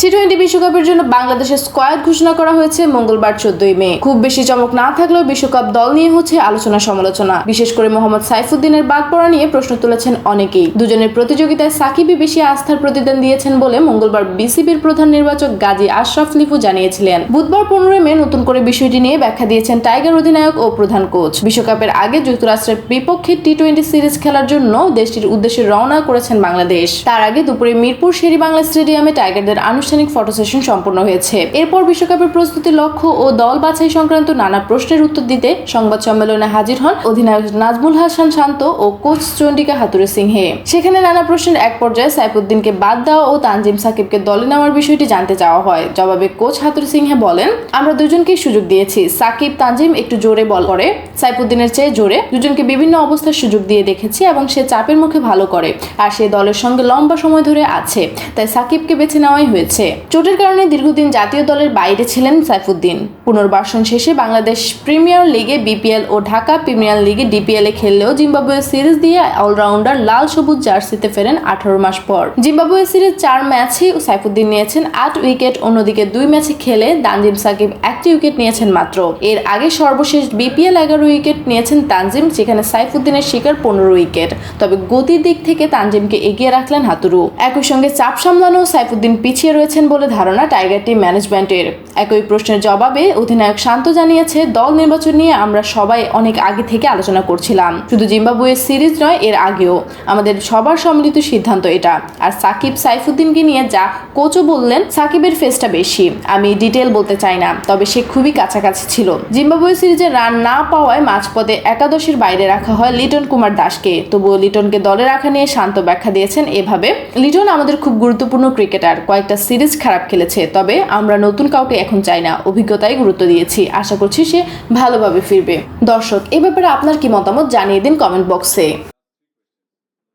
টি-20 বিশ্বকাপের জন্য বাংলাদেশের স্কোয়াড ঘোষণা করা হয়েছে মঙ্গলবার 14 মে। খুব বেশি চমক না থাকলেও বিশ্বকাপ দল নিয়ে হচ্ছে আলোচনা সমালোচনা। বিশেষ করে মোহাম্মদ সাইফুদ্দিনের বাদ পড়া নিয়ে প্রশ্ন তুলেছেন অনেকেই। দুজনের প্রতিযোগিতায় সাকিবই বেশি আস্থার প্রতিদান দিয়েছেন বলে মঙ্গলবার বিসিবির প্রধান নির্বাচক গাজী আশরাফ লিপু জানিয়েছিলেন। বুধবার 15 মে নতুন করে বিষয়টি নিয়ে ব্যাখ্যা দিয়েছেন টাইগার অধিনায়ক ও প্রধান কোচ। বিশ্বকাপের আগে যুক্তরাষ্ট্রের বিপক্ষে টি-20 সিরিজ খেলার জন্য দেশটির উদ্দেশ্যে রওনা করেছেন বাংলাদেশ। তার আগে দুপুরে মিরপুর শেরেবাংলা স্টেডিয়ামে টাইগারদের আনুষ্ঠানিক ফটো সেশন সম্পন্ন হয়েছে। এরপর বিশ্বকাপের প্রস্তুতি, লক্ষ্য ও দল বাছাই সংক্রান্ত নানা প্রশ্নের উত্তর দিতে সংবাদ সম্মেলনে হাজির হন অধিনায়ক নাজমুল হাসান শান্ত ও কোচ চন্ডিকা হাথুরু সিংহে। সেখানে নানা প্রশ্নের এক পর্যায়ে সাইফুদ্দিনকে বাদ দেওয়া ও তানজিম সাকিবকে দলে নেওয়ার বিষয়টি জানতে চাওয়া হয়। জবাবে কোচ হাথুরু সিংহে বলেন, আমরা দুজনকেই সুযোগ দিয়েছি। সাকিব তানজিম একটু জোরে বল করে, সাইফুদ্দিনের চেয়ে জোরে। দুজনকে বিভিন্ন অবস্থার সুযোগ দিয়ে দেখেছি এবং সে চাপের মুখে ভালো করে, আর সে দলের সঙ্গে লম্বা সময় ধরে আছে, তাই সাকিবকে বেছে নেওয়াই হয়েছে। চোটের কারণে দীর্ঘদিন জাতীয় দলের বাইরে ছিলেন সাইফুদ্দিন। পুনর্বাসন শেষে বাংলাদেশ প্রিমিয়ার লিগে বিপিএল ও ঢাকা প্রিমিয়ার লিগে ডিপিএল এ খেললেও জিম্বাবুয়ে সিরিজ দিয়ে অলরাউন্ডার লাল সবুজ জার্সিতে ফেরেন 18 মাস পর। জিম্বাবুয়ে সিরিজ 4 ম্যাচে সাইফুদ্দিন নিয়েছেন 8 উইকেট, অন্যদিকে 2 ম্যাচে খেলে তানজিম সাকিব 1টি উইকেট নিয়েছেন মাত্র। এর আগে সর্বশেষ বিপিএল 11 উইকেট নিয়েছেন তানজিম, যেখানে সাইফুদ্দিনের শিকার 15 উইকেট। তবে গতির দিক থেকে তানজিমকে এগিয়ে রাখলেন হাতুরু। একই সঙ্গে চাপ সামলানো সাইফুদ্দিন পিছিয়ে রয়েছেন বলে ধারণা টাইগার টিম ম্যানেজমেন্টের। একই প্রশ্নের জবাবে অধিনায়ক শান্ত জানিয়েছে, দল নির্বাচন নিয়ে আমরা সবাই অনেক আগে থেকে আলোচনা করছিলাম। শুধু জিম্বাবুয়ে সিরিজ নয়, এর আগেও আমাদের সবার সম্মিলিত সিদ্ধান্ত এটা। আর সাকিব সাইফুদ্দিনকে নিয়ে যা কোচও বললেন, সাকিবের ফেসটা বেশি। আমি ডিটেল বলতে চাই না, তবে সে খুবই কাছাকাছি ছিল। জিম্বাবুয়ে সিরিজে রান না পাওয়ায় মাঝপথে একাদশের বাইরে রাখা হয় লিটন কুমার দাসকে। তবুও লিটনকে দলে রাখা নিয়ে শান্ত ব্যাখ্যা দিয়েছেন এভাবে, লিটন আমাদের খুব গুরুত্বপূর্ণ ক্রিকেটার, কয়েকটা সিরিজ খারাপ খেলেছে, তবে আমরা নতুন কাউকে এখন চাই না, অভিজ্ঞতায় গুরুত্ব দিয়েছি। আশা করছি সে ভালোভাবে ফিরবে। দর্শক, এ ব্যাপারে আপনার কি মতামত জানিয়ে দিন কমেন্ট বক্সে।